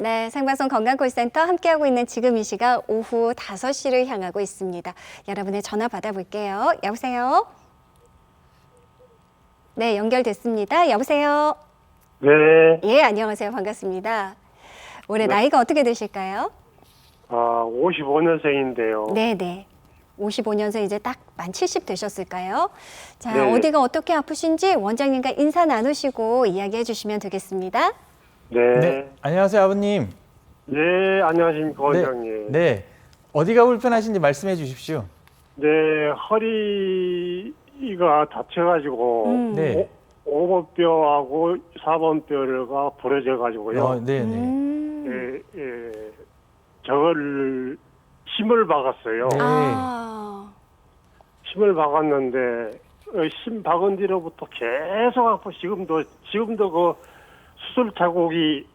네, 생방송 건강콜센터 함께하고 있는 지금 이 시각 오후 5시를 향하고 있습니다. 여러분의 전화 받아볼게요. 여보세요? 네, 연결됐습니다. 여보세요? 네, 예, 안녕하세요. 반갑습니다. 올해 네. 나이가 어떻게 되실까요? 55년생인데요. 네네. 55년생 이제 딱 만 70 되셨을까요? 자, 네. 어디가 어떻게 아프신지 원장님과 인사 나누시고 이야기해 주시면 되겠습니다. 네. 네, 안녕하세요, 아버님. 네, 안녕하십니까, 원장님. 네, 어디가 불편하신지 말씀해 주십시오. 네, 허리가 다쳐가지고, 네. 5번 뼈하고 4번 뼈가 부러져가지고요. 네, 네. 음. 저걸 심을 박았어요. 네. 아. 심을 박았는데, 심 박은 뒤로부터 계속 아파. 지금도 그 수술 자국이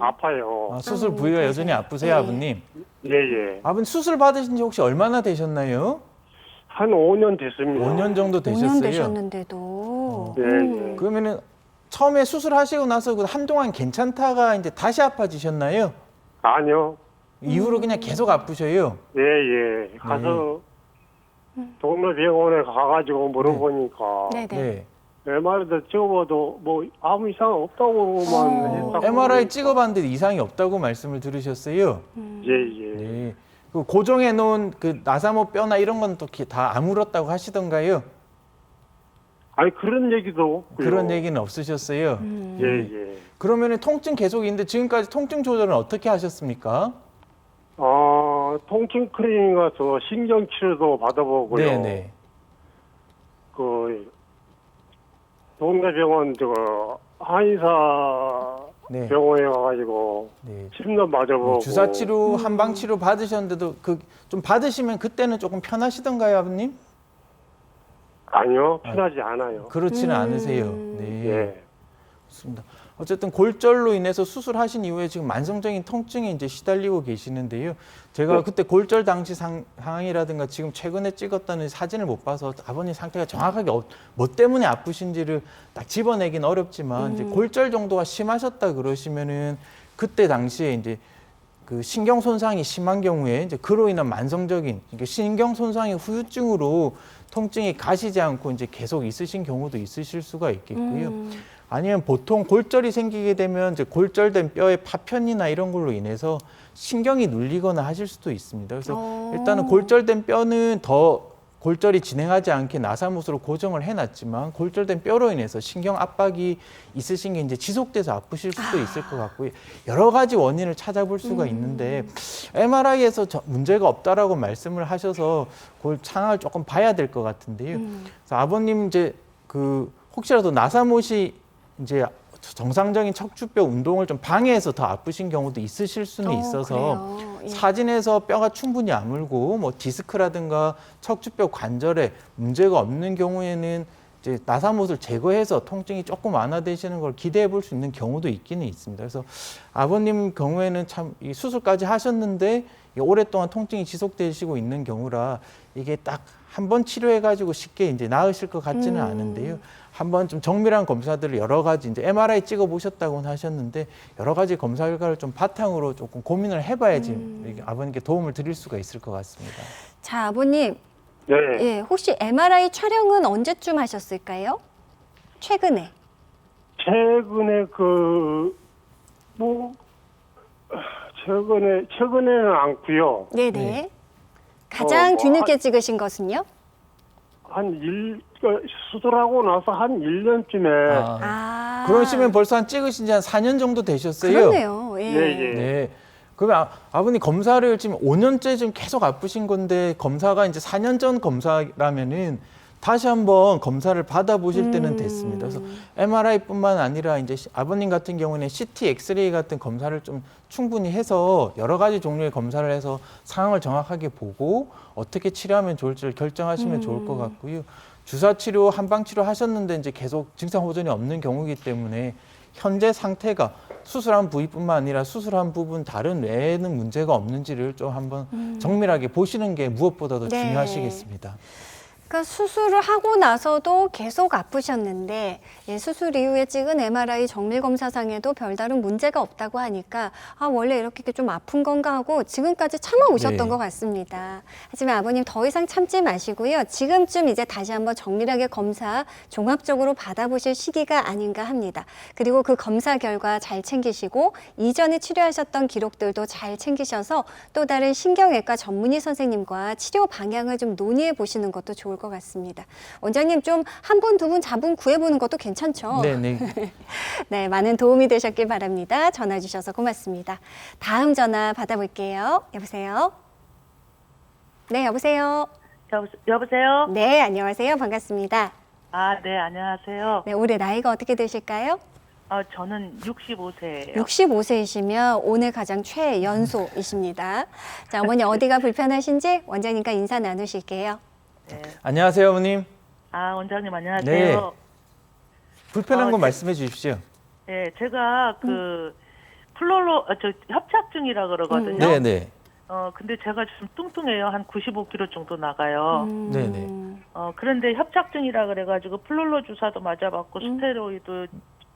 아파요. 아, 수술 부위가 그러세요. 여전히 아프세요, 네. 아버님? 예, 예. 아버님 수술 받으신 지 혹시 얼마나 되셨나요? 한 5년 됐습니다. 5년 정도 5년 되셨어요. 되셨는데도. 네, 네. 그러면은 처음에 수술하시고 나서 그 한동안 괜찮다가 이제 다시 아파지셨나요? 아니요. 이후로 그냥 계속 아프셔요. 예, 예. 가서 동네 병원에 가가지고 물어보니까 네네. 네. MRI도 찍어봐도 뭐 아무 이상 없다고만 했다고. MRI 찍어봤는데 이상이 없다고 말씀을 들으셨어요. 예, 예. 네. 그 고정해 놓은 그 나사모 뼈나 이런 건 또 다 아물었다고 하시던가요? 아니 그런 얘기도 없고요. 그런 얘기는 없으셨어요. 예, 예. 그러면은 통증 계속 있는데 지금까지 통증 조절은 어떻게 하셨습니까? 통증 클리닉 가서 신경 치료도 받아보고요. 네네. 그 동네 병원 한의사 네. 병원에 가가지고 네. 침도 맞아보고 주사 치료, 한방 치료 받으셨는데도 그 좀 받으시면 그때는 조금 편하시던가요, 아버님? 아니요, 편하지 않아요. 그렇지는 않으세요. 네. 예. 좋습니다. 어쨌든 골절로 인해서 수술하신 이후에 지금 만성적인 통증에 이제 시달리고 계시는데요. 제가 네. 그때 골절 당시 상황이라든가 지금 최근에 찍었다는 사진을 못 봐서 아버님 상태가 정확하게 뭐 때문에 아프신지를 딱 집어내긴 어렵지만 이제 골절 정도가 심하셨다 그러시면은 그때 당시에 이제 그 신경 손상이 심한 경우에 이제 그로 인한 만성적인 그러니까 신경 손상의 후유증으로 통증이 가시지 않고 이제 계속 있으신 경우도 있으실 수가 있겠고요. 아니면 보통 골절이 생기게 되면 이제 골절된 뼈의 파편이나 이런 걸로 인해서 신경이 눌리거나 하실 수도 있습니다. 그래서 일단은 골절된 뼈는 더 골절이 진행하지 않게 나사못으로 고정을 해놨지만 골절된 뼈로 인해서 신경 압박이 있으신 게 이제 지속돼서 아프실 수도 있을 것 같고요. 여러 가지 원인을 찾아볼 수가 있는데 MRI에서 문제가 없다라고 말씀을 하셔서 그 상황을 조금 봐야 될 것 같은데요. 그래서 아버님 이제 그 혹시라도 나사못이 이제 정상적인 척추뼈 운동을 좀 방해해서 더 아프신 경우도 있으실 수는 있어서 그래요? 예. 사진에서 뼈가 충분히 아물고 뭐 디스크라든가 척추뼈 관절에 문제가 없는 경우에는 이제 나사못을 제거해서 통증이 조금 완화되시는 걸 기대해 볼 수 있는 경우도 있기는 있습니다. 그래서 아버님 경우에는 참 이 수술까지 하셨는데 오랫동안 통증이 지속되시고 있는 경우라 이게 딱 한 번 치료해 가지고 쉽게 이제 나으실 것 같지는 않은데요. 한번 좀 정밀한 검사들을 여러 가지 이제 MRI 찍어 보셨다고는 하셨는데 여러 가지 검사 결과를 좀 바탕으로 조금 고민을 해봐야지 이게 아버님께 도움을 드릴 수가 있을 것 같습니다. 자, 아버님. 네. 예, 혹시 MRI 촬영은 언제쯤 하셨을까요? 최근에. 최근에 최근에는 않고요. 네네. 네. 가장 뒤늦게 찍으신 것은요? 수술하고 나서 한 1년쯤에 아. 그러시면 벌써 한 찍으신 지 한 4년 정도 되셨어요. 그렇네요. 예. 예, 예. 네. 그러면 아버님 검사를 지금 5년째 지금 계속 아프신 건데 검사가 이제 4년 전 검사라면은 다시 한번 검사를 받아보실 때는 됐습니다. 그래서 MRI뿐만 아니라 이제 아버님 같은 경우는 CT, 엑스레이 같은 검사를 좀 충분히 해서 여러 가지 종류의 검사를 해서 상황을 정확하게 보고 어떻게 치료하면 좋을지를 결정하시면 좋을 것 같고요. 주사 치료, 한방 치료 하셨는데 이제 계속 증상 호전이 없는 경우이기 때문에 현재 상태가 수술한 부위뿐만 아니라 수술한 부분 다른 외에는 문제가 없는지를 좀 한번 정밀하게 보시는 게 무엇보다도 네. 중요하시겠습니다. 그러니까 수술을 하고 나서도 계속 아프셨는데 예, 수술 이후에 찍은 MRI 정밀 검사상에도 별다른 문제가 없다고 하니까 아, 원래 이렇게 좀 아픈 건가 하고 지금까지 참아오셨던 네. 것 같습니다. 하지만 아버님 더 이상 참지 마시고요. 지금쯤 이제 다시 한번 정밀하게 검사 종합적으로 받아보실 시기가 아닌가 합니다. 그리고 그 검사 결과 잘 챙기시고 이전에 치료하셨던 기록들도 잘 챙기셔서 또 다른 신경외과 전문의 선생님과 치료 방향을 좀 논의해 보시는 것도 좋을 것 같습니다. 원장님 좀 한 분, 두 분 자분 구해보는 것도 괜찮죠? 네네. 네, 많은 도움이 되셨길 바랍니다. 전화 주셔서 고맙습니다. 다음 전화 받아볼게요. 여보세요? 네, 여보세요? 여보세요? 네, 안녕하세요. 반갑습니다. 아, 네, 안녕하세요. 네, 올해 나이가 어떻게 되실까요? 저는 65세예요. 65세이시면 오늘 가장 최연소이십니다. 자, 어머니 어디가 불편하신지 원장님과 인사 나누실게요. 네. 안녕하세요, 어머님. 원장님 안녕하세요. 불편한 거 네. 말씀해 주십시오. 네, 제가 협착증이라 그러거든요. 네네. 근데 제가 좀 뚱뚱해요. 한 95kg 정도 나가요. 네네. 그런데 협착증이라 그래가지고 플롤로 주사도 맞아봤고 스테로이드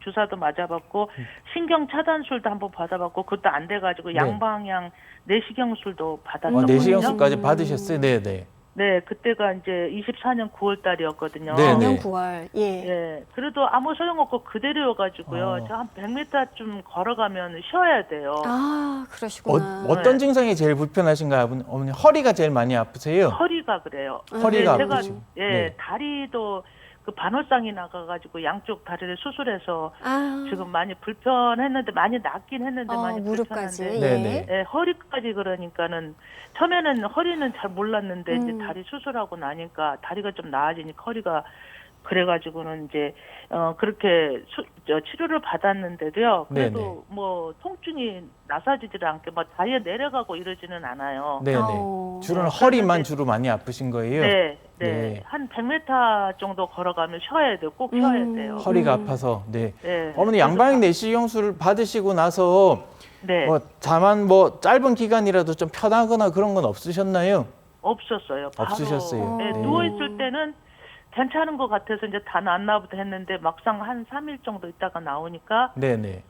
주사도 맞아봤고 신경 차단술도 한번 받아봤고 그것도 안 돼가지고 네. 양방향 내시경술도 받았거든요. 내시경술까지 받으셨어요? 네네. 네, 그때가 이제 24년 9월 달이었거든요. 네, 작년 네. 9월. 예. 예, 그래도 아무 소용없고 그대로여가지고요. 저 한 100m 쉬어가면 쉬어야 돼요. 아, 그러시구나. 어떤 증상이 제일 불편하신가요, 어머니? 허리가 제일 많이 아프세요? 허리가 그래요. 허리가 제가 아프시고. 예, 다리도 그 반월상이 나가가지고 양쪽 다리를 수술해서 아, 지금 많이 불편했는데 많이 낫긴 했는데 많이 무릎까지. 불편한데 네네. 예, 허리까지 그러니까는 처음에는 허리는 잘 몰랐는데 이제 다리 수술하고 나니까 다리가 좀 나아지니까 허리가 그래가지고는 이제 그렇게 치료를 받았는데도요. 그래도 네네. 뭐 통증이 나사지질 않게 뭐 다리에 내려가고 이러지는 않아요. 네네. 어. 주로는 허리만 주로 많이 아프신 거예요? 네, 네. 네. 한 100m 정도 걸어가면 쉬어야 돼요. 꼭 쉬어야 돼요. 허리가 아파서. 네. 네. 어머니 양방향 내시경술 받으시고 나서 네. 다만 짧은 기간이라도 좀 편하거나 그런 건 없으셨나요? 없었어요. 바로. 없으셨어요. 네, 네. 누워있을 때는 괜찮은 것 같아서 이제 다 낫나 보다 했는데 막상 한 3일 정도 있다가 나오니까 네네.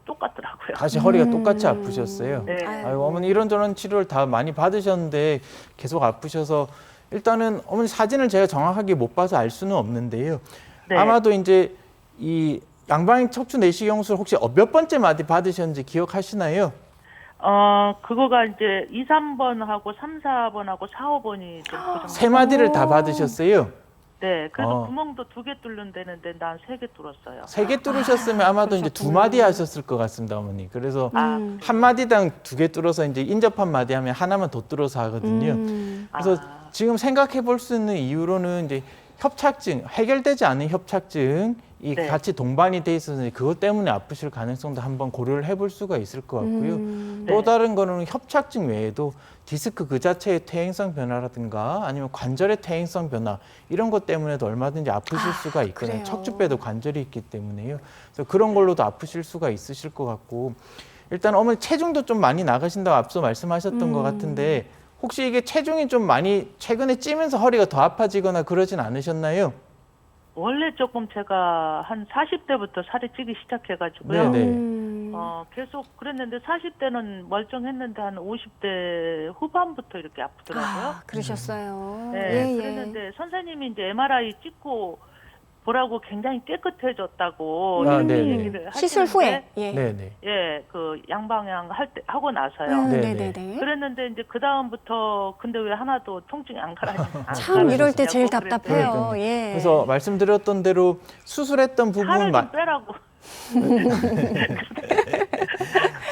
똑같더라고요. 다시 허리가 똑같이 아프셨어요. 네. 아이고, 어머니 이런저런 치료를 다 많이 받으셨는데 계속 아프셔서 일단은 어머니 사진을 제가 정확하게 못 봐서 알 수는 없는데요. 네. 아마도 이제 이 양방향 척추 내시경술 혹시 몇 번째 마디 받으셨는지 기억하시나요? 그거가 이제 2, 3번 하고 3, 4번 하고 4, 5번이 좀 그 정도. 세 마디를 다 받으셨어요. 네. 그래서 어. 구멍도 2개 뚫는 데는데 난 3개 뚫었어요. 3개 뚫으셨으면 아마도 이제 2마디 하셨을 것 같습니다, 어머니. 그래서 아, 한 마디당 2개 뚫어서 이제 인접한 마디 하면 하나만 더 뚫어서 하거든요. 그래서 지금 생각해 볼 수 있는 이유로는 이제 협착증, 해결되지 않은 협착증이 네. 같이 동반이 돼 있어서 그것 때문에 아프실 가능성도 한번 고려를 해볼 수가 있을 것 같고요. 또 네. 다른 거는 협착증 외에도 디스크 그 자체의 퇴행성 변화라든가 아니면 관절의 퇴행성 변화 이런 것 때문에도 얼마든지 아프실 수가 있거든요. 그래요. 척추뼈도 관절이 있기 때문에요. 그래서 그런 걸로도 아프실 수가 있으실 것 같고 일단 어머니 체중도 좀 많이 나가신다고 앞서 말씀하셨던 것 같은데 혹시 이게 체중이 좀 많이 최근에 찌면서 허리가 더 아파지거나 그러진 않으셨나요? 원래 조금 제가 한 40대부터 살이 찌기 시작해가지고요. 네네. 계속 그랬는데 40대는 멀쩡했는데 한 50대 후반부터 이렇게 아프더라고요. 아, 그러셨어요. 네, 예, 예. 그랬는데 선생님이 이제 MRI 찍고 보라고 굉장히 깨끗해졌다고 아, 이렇게 네네. 얘기를 하시는데 시술 후에. 예. 네네. 예, 그 양방향 하고 나서요. 네네. 네네네. 그랬는데 이제 그 다음부터 근데 왜 하나도 통증이 안 참 이럴 때 제일 그랬더니 답답해요. 그러니까요. 예. 그래서 말씀드렸던 대로 수술했던 부분 살을 좀 빼라고.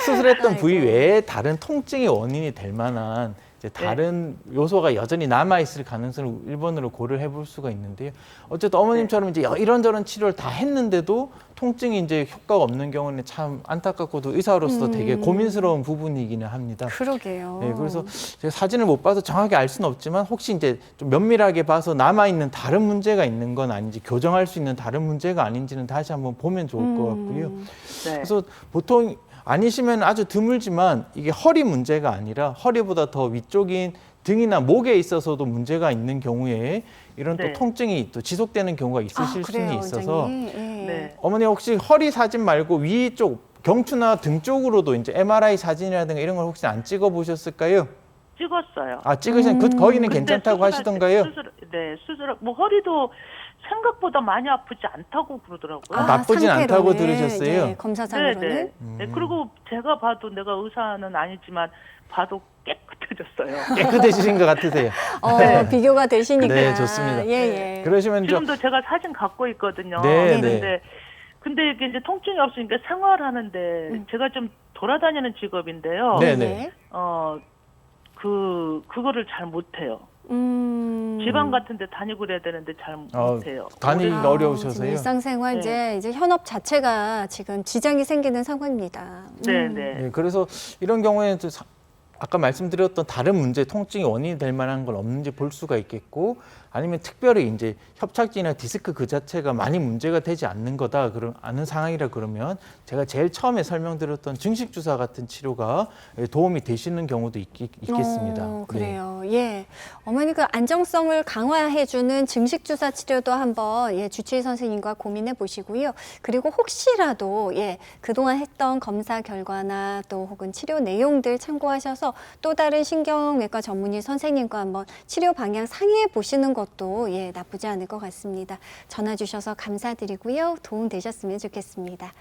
수술했던 부위 아이고. 외에 다른 통증의 원인이 될 만한 이제 다른 요소가 여전히 남아 있을 가능성을 1번으로 고려해 볼 수가 있는데요. 어쨌든 어머님처럼 이제 이런저런 치료를 다 했는데도 통증이 이제 효과가 없는 경우는 참 안타깝고도 의사로서 되게 고민스러운 부분이기는 합니다. 그러게요. 네, 그래서 제가 사진을 못 봐서 정확히 알 수는 없지만 혹시 이제 좀 면밀하게 봐서 남아 있는 다른 문제가 있는 건 아닌지 교정할 수 있는 다른 문제가 아닌지는 다시 한번 보면 좋을 것 같고요. 네. 그래서 보통 아니시면 아주 드물지만 이게 허리 문제가 아니라 허리보다 더 위쪽인 등이나 목에 있어서도 문제가 있는 경우에 이런 네. 또 통증이 또 지속되는 경우가 있으실 수는 있어서 원장님. 예. 네. 어머니 혹시 허리 사진 말고 위 쪽 경추나 등 쪽으로도 이제 MRI 사진이라든가 이런 걸 혹시 안 찍어 보셨을까요? 찍었어요. 아 찍으신 그 거기는 근데 괜찮다고 수술할 때 하시던가요? 수술 뭐 허리도 생각보다 많이 아프지 않다고 그러더라고요. 아, 나쁘진 않다고 상태로는, 들으셨어요? 예, 검사상으로는. 네. 네, 그리고 제가 봐도 내가 의사는 아니지만 봐도 깨끗해졌어요. 깨끗해지신 것 같으세요. 비교가 되시니까. 네, 좋습니다. 예, 예. 그러시면 저 지금도 제가 사진 갖고 있거든요. 네, 근데 이게 이제 통증이 없으니까 생활하는데 제가 좀 돌아다니는 직업인데요. 네. 네. 그거를 잘 못해요. 지방 같은 데 다니고 그래야 되는데 잘 못해요. 다니기가 지금 어려우셔서요. 일상생활 네. 이제 현업 자체가 지금 지장이 생기는 상황입니다. 네. 네, 그래서 이런 경우에는 또 아까 말씀드렸던 다른 문제, 통증이 원인이 될 만한 건 없는지 볼 수가 있겠고, 아니면 특별히 이제 협착증이나 디스크 그 자체가 많이 문제가 되지 않는 거다, 아는 상황이라 그러면 제가 제일 처음에 설명드렸던 증식 주사 같은 치료가 도움이 되시는 경우도 있겠습니다. 그래요. 예. 어머니 그 안정성을 강화해주는 증식 주사 치료도 한번 주치의 선생님과 고민해 보시고요. 그리고 혹시라도 그동안 했던 검사 결과나 또 혹은 치료 내용들 참고하셔서 또 다른 신경외과 전문의 선생님과 한번 치료 방향 상의해 보시는 것도 나쁘지 않을 것 같습니다. 전화 주셔서 감사드리고요. 도움 되셨으면 좋겠습니다.